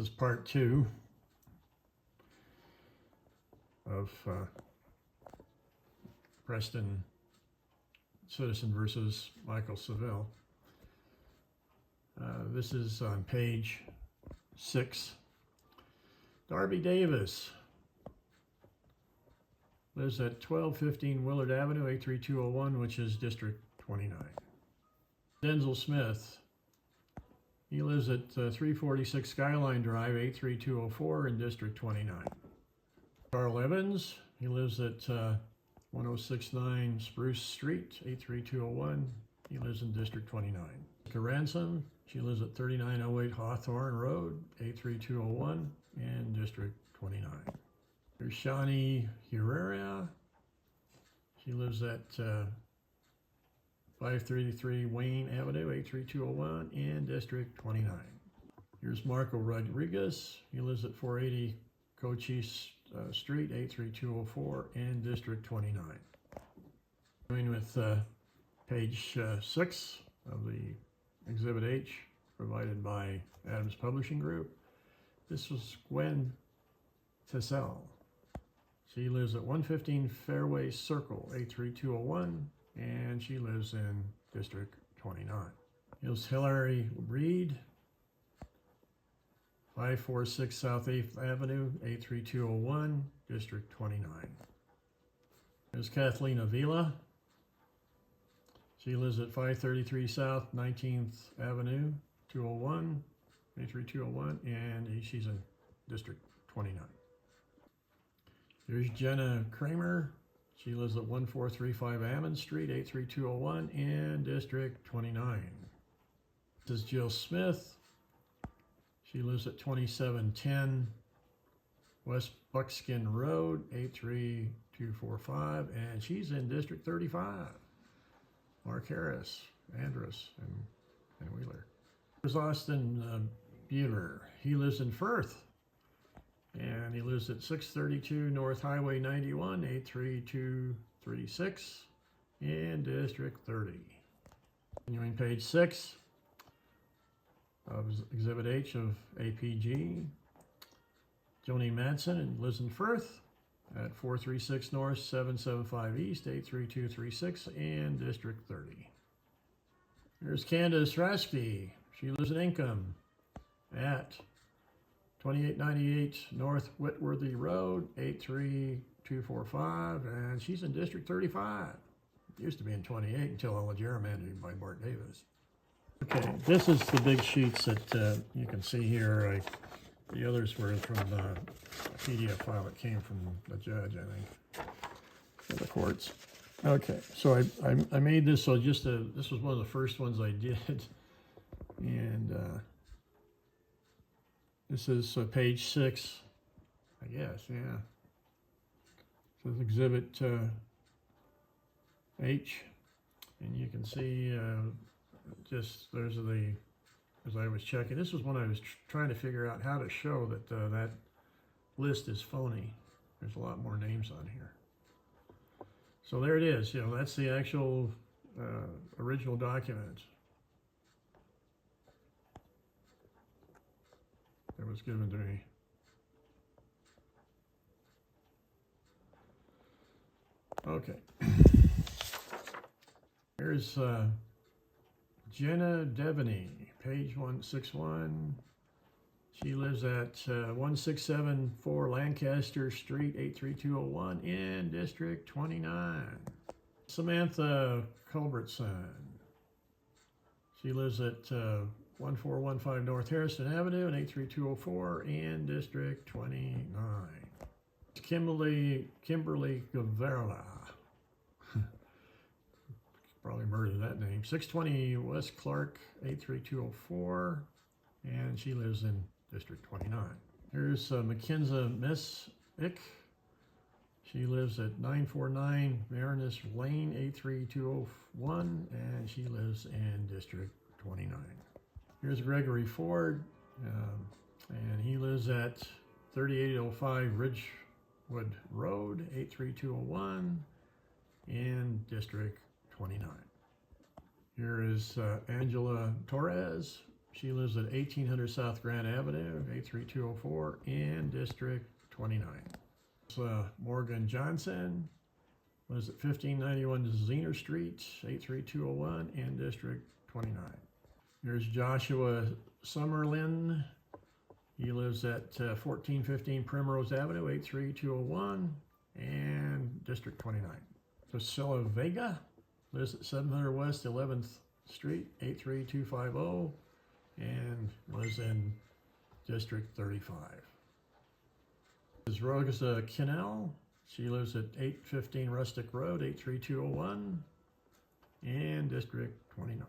This is part 2 of Preston Citizen versus Michael Saville. This is on page 6. Darby Davis lives at 1215 Willard Avenue, 83201, which is District 29. Denzel Smith, he lives at 346 Skyline Drive, 83204 in District 29. Carl Evans, he lives at 1069 Spruce Street, 83201. He lives in District 29. Jessica Ransom, she lives at 3908 Hawthorne Road, 83201 in District 29. Here's Shani Herrera. She lives at 533 Wayne Avenue, 83201 in District 29. Here's Marco Rodriguez. He lives at 480 Cochise Street, 83204 in District 29. Going with page 6 of the Exhibit H provided by Adams Publishing Group. This was Gwen Tessell. She lives at 115 Fairway Circle, 83201, and she lives in District 29. Here's Hillary Reed, 546 South 8th Avenue, 83201, District 29. There's Kathleen Avila. She lives at 533 South 19th Avenue, 201, 83201, and she's in District 29. Here's Jenna Kramer. She lives at 1435 Ammon Street, 83201 in District 29. This is Jill Smith. She lives at 2710 West Buckskin Road, 83245, and she's in District 35. Mark Harris, Andrus, and Wheeler. There's Austin Bueller. He lives in Firth, and he lives at 632 North Highway 91, 83236 in District 30. Continuing page 6 of Exhibit H of APG. Joni Madsen lives in Firth at 436 North, 775 East, 83236 in District 30. Here's Candace Rasky. She lives in Ingham at 2898 North Whitworthy Road, 83245, and she's in District 35. It used to be in 28 until all the gerrymandering by Bart Davis. Okay, this is the big sheets that you can see here. The others were from a PDF file that came from the judge, I think, for the courts. Okay, so I made this, so this was one of the first ones I did, and this is page 6, I guess, yeah. So it's Exhibit H, and you can see there's the, as I was checking, this was when I was trying to figure out how to show that that list is phony. There's a lot more names on here. So there it is, that's the actual original document that was given to me. Okay. Here's Jenna Devaney, page 161. She lives at 1674 Lancaster Street, 83201 in District 29. Samantha Culbertson. She lives at 1415 North Harrison Avenue and 83204 in District 29. Kimberly Gavarla. Probably murdered that name. 620 West Clark, 83204, and she lives in District 29. Here's Mackenzie Messick. She lives at 949 Marinus Lane, 83201, and she lives in District 29. Here's Gregory Ford, and he lives at 3805 Ridgewood Road, 83201, in District 29. Here is Angela Torres. She lives at 1800 South Grant Avenue, 83204, in District 29. Morgan Johnson lives at 1591 Zener Street, 83201, in District 29. Here's Joshua Summerlin. He lives at 1415 Primrose Avenue, 83201, and District 29. Priscilla Vega lives at 700 West 11th Street, 83250, and lives in District 35. This is Rosa Kinnell. She lives at 815 Rustic Road, 83201, and District 29.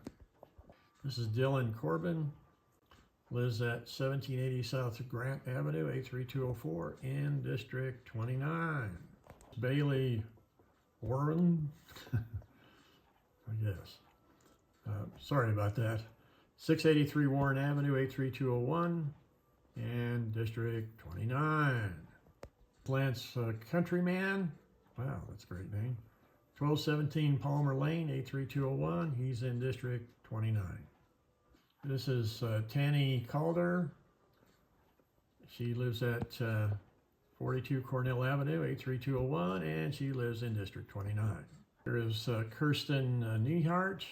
This is Dylan Corbin. Lives at 1780 South Grant Avenue, 83204, in District 29. Bailey Warren, I guess. Sorry about that. 683 Warren Avenue, 83201, and District 29. Lance Countryman, wow, that's a great name. 1217 Palmer Lane, 83201, he's in District 29. This is Tanny Calder. She lives at 42 Cornell Avenue, 83201, and she lives in District 29. There is Kirsten Nehart,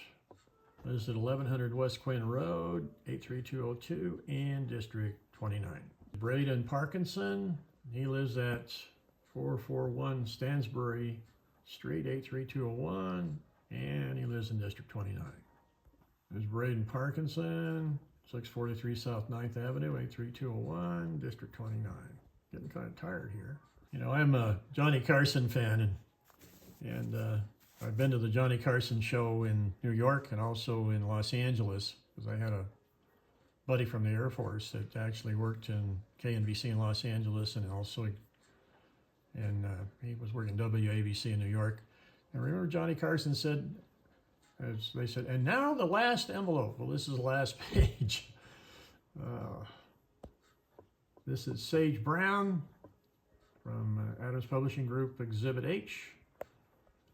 lives at 1100 West Quinn Road, 83202, in District 29. Braden Parkinson, he lives at 441 Stansbury Street, 83201, and he lives in District 29. There's Braden Parkinson, 643 South 9th Avenue, 83201, District 29. Getting kind of tired here. You know, I'm a Johnny Carson fan, and I've been to the Johnny Carson show in New York and also in Los Angeles, because I had a buddy from the Air Force that actually worked in KNBC in Los Angeles, and also he was working WABC in New York. And remember Johnny Carson said, as they said, and now the last envelope. Well, this is the last page. This is Sage Brown from Adams Publishing Group, Exhibit H.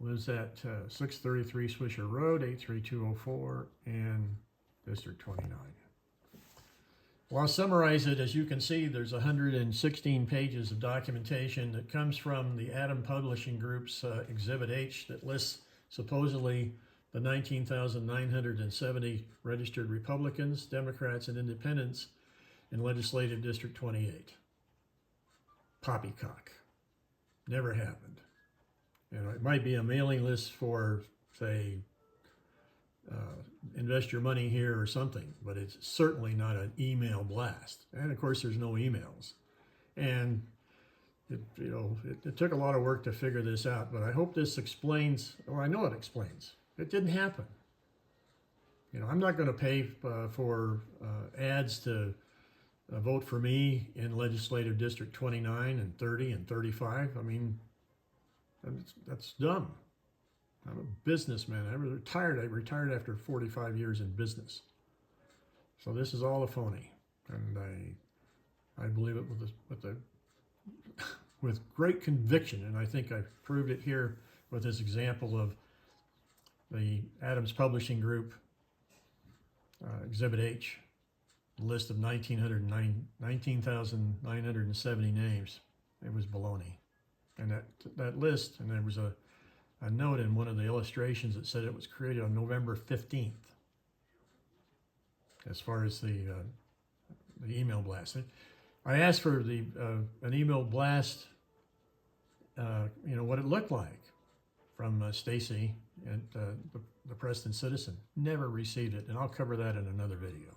Lives at 633 Swisher Road, 83204, in District 29. Well, I'll summarize it. As you can see, there's 116 pages of documentation that comes from the Adams Publishing Group's Exhibit H that lists supposedly the 19,970 registered Republicans, Democrats, and Independents in Legislative District 28. Poppycock. Never happened. You know, it might be a mailing list for, say, invest your money here or something, but it's certainly not an email blast. And of course, there's no emails. And it took a lot of work to figure this out, but I hope this explains, or I know it explains. It didn't happen. You know, I'm not going to pay for ads to vote for me in Legislative District 29 and 30 and 35. I mean, that's dumb. I'm a businessman. I retired after 45 years in business. So this is all a phony, and I believe it with great conviction, and I think I've proved it here with this example of the Adams Publishing Group Exhibit H, list of 19,970 names. It was baloney. And that list, and there was a note in one of the illustrations that said it was created on November 15th, as far as the email blast. I asked for an email blast, what it looked like from Stacy at the Preston Citizen. Never received it, and I'll cover that in another video.